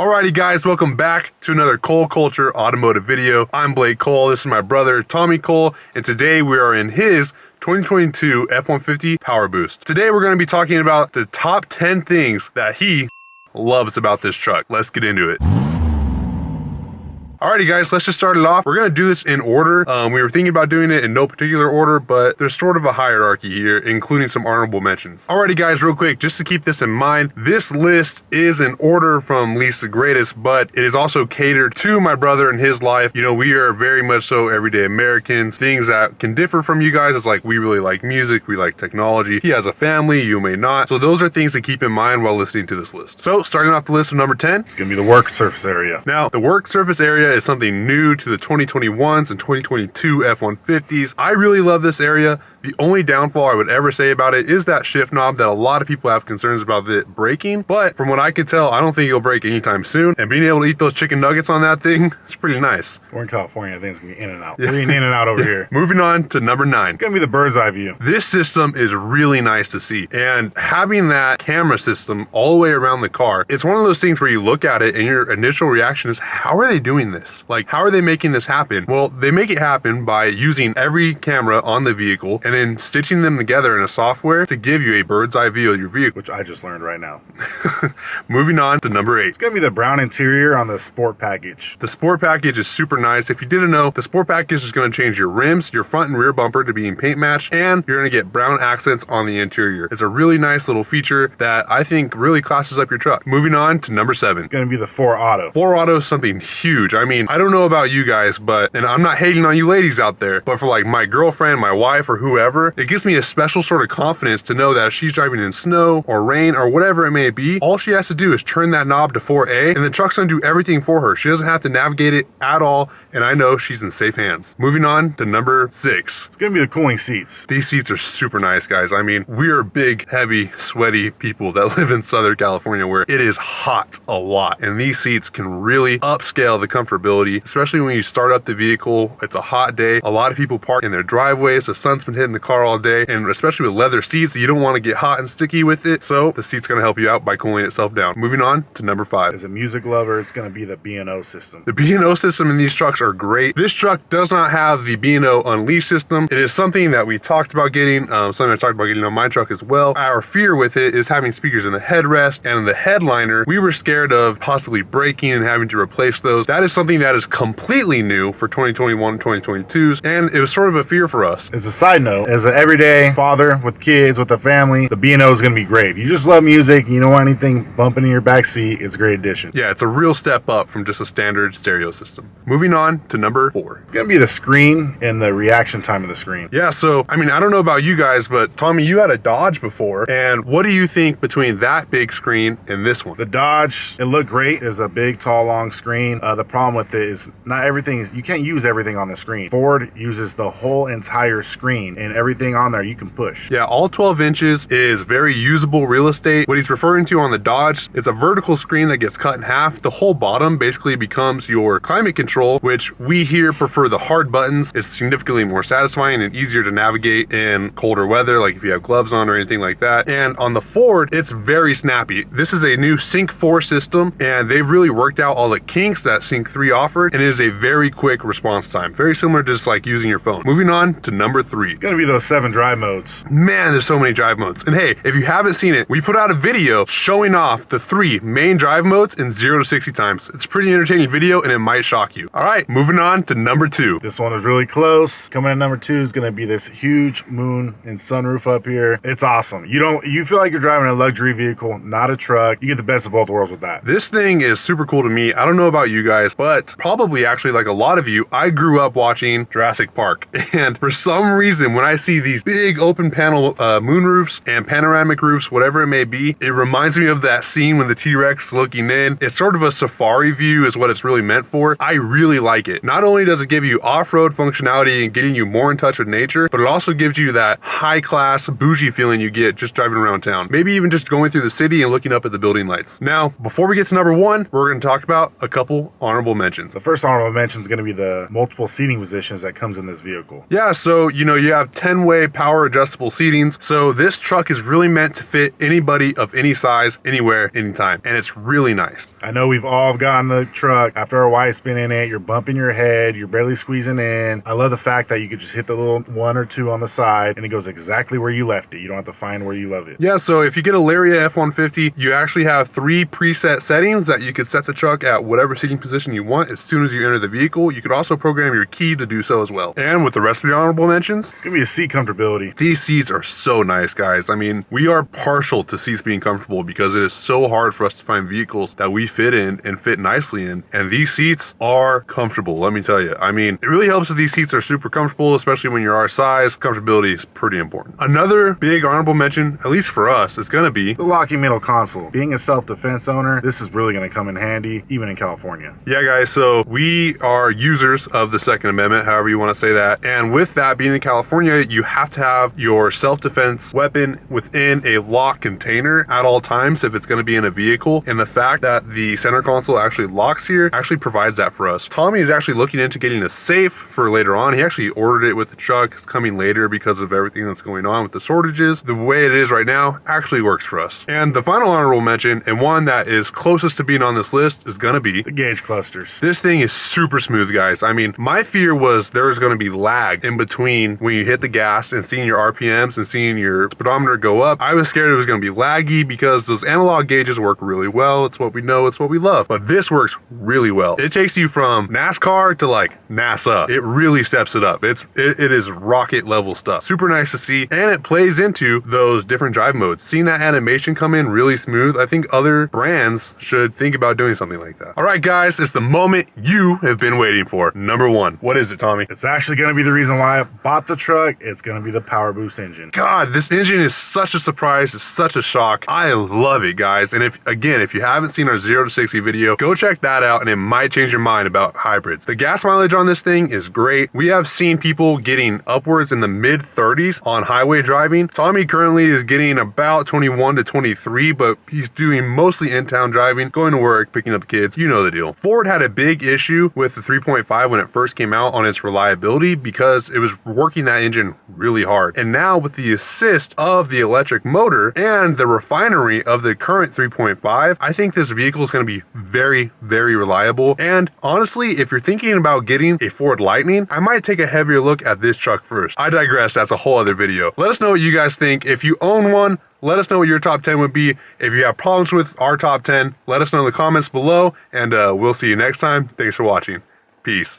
Alrighty guys, welcome back to another Cole Culture automotive video. I'm Blake Cole, this is my brother Tommy Cole, and today we are in his 2022 F-150 Powerboost. Today we're going to be talking about the top 10 things that he loves about this truck. Let's get into it. Alrighty guys, let's just start it off. We're gonna do this in order. We were thinking about doing it in no particular order, but there's sort of a hierarchy here, including some honorable mentions. Alrighty guys, real quick, just to keep this in mind, this list is in order from least to greatest, but it is also catered to my brother and his life. You know, we are very much so everyday Americans. Things that can differ from you guys is like, we really like music, we like technology. He has a family, you may not. So those are things to keep in mind while listening to this list. So starting off the list with number 10, it's gonna be the work surface area. Now, the work surface area is something new to the 2021s and 2022 F-150s. I really love this area. The only downfall I would ever say about it is that shift knob that a lot of people have concerns about it breaking. But from what I could tell, I don't think it'll break anytime soon. And being able to eat those chicken nuggets on that thing, it's pretty nice. We're in California, I think it's gonna be in and out. We're in and out over here. Moving on to number 9. It's gonna be the bird's eye view. This system is really nice to see. And having that camera system all the way around the car, it's one of those things where you look at it and your initial reaction is, how are they doing this? Like, how are they making this happen? Well, they make it happen by using every camera on the vehicle and then stitching them together in a software to give you a bird's eye view of your vehicle. Which I just learned right now. Moving on to number 8. It's gonna be the brown interior on the sport package. The sport package is super nice. If you didn't know, the sport package is gonna change your rims, your front and rear bumper to being paint matched, and you're gonna get brown accents on the interior. It's a really nice little feature that I think really classes up your truck. Moving on to number 7. It's gonna be the 4 Auto. 4 Auto is something huge. I mean, I don't know about you guys, but, and I'm not hating on you ladies out there, but for like my girlfriend, my wife, or whoever, it gives me a special sort of confidence to know that if she's driving in snow or rain or whatever it may be, all she has to do is turn that knob to 4A and the truck's gonna do everything for her. She doesn't have to navigate it at all, and I know she's in safe hands. Moving on to number 6. It's gonna be the cooling seats. These seats are super nice, guys. I mean, we are big, heavy, sweaty people that live in Southern California where it is hot a lot, and these seats can really upscale the comfortability, especially when you start up the vehicle. It's a hot day. A lot of people park in their driveways. The sun's been hitting the car all day, and especially with leather seats, you don't want to get hot and sticky with it, so the seat's going to help you out by cooling itself down. Moving on to number 5. As a music lover, it's going to be the B&O system. The B&O system in these trucks are great. This truck does not have the B&O Unleashed system. It is something that we talked about getting, something I talked about getting on my truck as well. Our fear with it is having speakers in the headrest and in the headliner. We were scared of possibly breaking and having to replace those. That is something that is completely new for 2021 and 2022s, and it was sort of a fear for us. As a side note, as an everyday father with kids, with a family, the B&O is going to be great. If you just love music and you don't want anything bumping in your back seat, it's a great addition. Yeah, it's a real step up from just a standard stereo system. Moving on to number 4. It's going to be the screen and the reaction time of the screen. Yeah, so, I mean, I don't know about you guys, but Tommy, you had a Dodge before, and what do you think between that big screen and this one? The Dodge, it looked great. It's a big, tall, long screen. The problem with it is not everything, you can't use everything on the screen. Ford uses the whole entire screen, and everything on there you can push. Yeah, all 12 inches is very usable real estate. What he's referring to on the Dodge is a vertical screen that gets cut in half. The whole bottom basically becomes your climate control, which we here prefer the hard buttons. It's significantly more satisfying and easier to navigate in colder weather, like if you have gloves on or anything like that. And on the Ford, it's very snappy. This is a new Sync 4 system, and they've really worked out all the kinks that Sync 3 offered, and it is a very quick response time. Very similar to just like using your phone. Moving on to number 3. It's gonna be those 7 drive modes. Man, there's so many drive modes. And hey, if you haven't seen it, we put out a video showing off the 3 main drive modes in 0 to 60 times. It's a pretty entertaining video, and it might shock you. All right, moving on to number 2. This one is really close. Coming in number 2 is gonna be this huge moon and sunroof up here. It's awesome. You feel like you're driving a luxury vehicle, not a truck. You get the best of both worlds with that. This thing is super cool to me. I don't know about you guys, but probably actually like a lot of you, I grew up watching Jurassic Park. And for some reason, when I see these big open panel moonroofs and panoramic roofs, whatever it may be, it reminds me of that scene when the T-Rex is looking in. It's sort of a safari view is what it's really meant for. I really like it. Not only does it give you off-road functionality and getting you more in touch with nature, but it also gives you that high-class, bougie feeling you get just driving around town. Maybe even just going through the city and looking up at the building lights. Now, before we get to number 1, we're going to talk about a couple honorable mentions. The first honorable mention is going to be the multiple seating positions that comes in this vehicle. Yeah, so, you know, you have 10-way power adjustable seatings. So this truck is really meant to fit anybody of any size, anywhere, anytime. And it's really nice. I know we've all gotten the truck after a wife's been in it. You're bumping your head, you're barely squeezing in. I love the fact that you could just hit the little 1 or 2 on the side and it goes exactly where you left it. You don't have to find where you left it. Yeah, so if you get a Lariat F-150, you actually have 3 preset settings that you could set the truck at whatever seating position you want as soon as you enter the vehicle. You could also program your key to do so as well. And with the rest of the honorable mentions, It's gonna be a seat comfortability. these seats are so nice, guys. I mean, we are partial to seats being comfortable because it is so hard for us to find vehicles that we fit in and fit nicely in. And these seats are comfortable, let me tell you. I mean, it really helps that these seats are super comfortable, especially when you're our size. Comfortability is pretty important. Another big honorable mention, at least for us, is gonna be The locking middle console. Being a self-defense owner, this is really gonna come in handy, even in California. yeah, guys, so we are users of the Second Amendment, however you want to say that. And with that being in California, you have to have your self-defense weapon within a locked container at all times if it's going to be in a vehicle. And the fact that the center console actually locks here actually provides that for us. Tommy is actually looking into getting a safe for later on. He actually ordered it with the truck. It's coming later because of everything that's going on with the shortages. The way it is right now actually works for us. And the final honorable mention, and one that is closest to being on this list, is going to be The gauge clusters. this thing is super smooth, guys. I mean, my fear was there was going to be lag in between when you hit the gas and seeing your RPMs and seeing your speedometer go up. I was scared it was going to be laggy because those analog gauges work really well. It's what we know, it's what we love. But this works really well. It takes you from NASCAR to like NASA. It really steps it up. It is rocket level stuff. Super nice to see. And it plays into those different drive modes. Seeing that animation come in really smooth, I think other brands should think about doing something like that. All right, guys, it's the moment you have been waiting for. Number 1. What is it, Tommy? It's actually gonna be the reason why I bought the truck. It's gonna be the Powerboost engine. God, this engine is such a surprise. It's such a shock. I love it, guys. And if you haven't seen our 0 to 60 video, go check that out and it might change your mind about hybrids. The gas mileage on this thing is great. We have seen people getting upwards in the mid 30s on highway driving. Tommy currently is getting about 21 to 23, but he's doing mostly in-town driving, going to work, picking up the kids. You know the deal. Ford had a big issue with the 3.5 when it first came out on its reliability because it was working that engine really hard. And now with the assist of the electric motor and the refinery of the current 3.5, I think this vehicle is going to be very, very reliable. And honestly, if you're thinking about getting a Ford Lightning, I might take a heavier look at this truck first. I digress, that's a whole other video. Let us know what you guys think. If you own one, let us know what your top 10 would be. If you have problems with our top 10, let us know in the comments below, and we'll see you next time. Thanks for watching. Peace.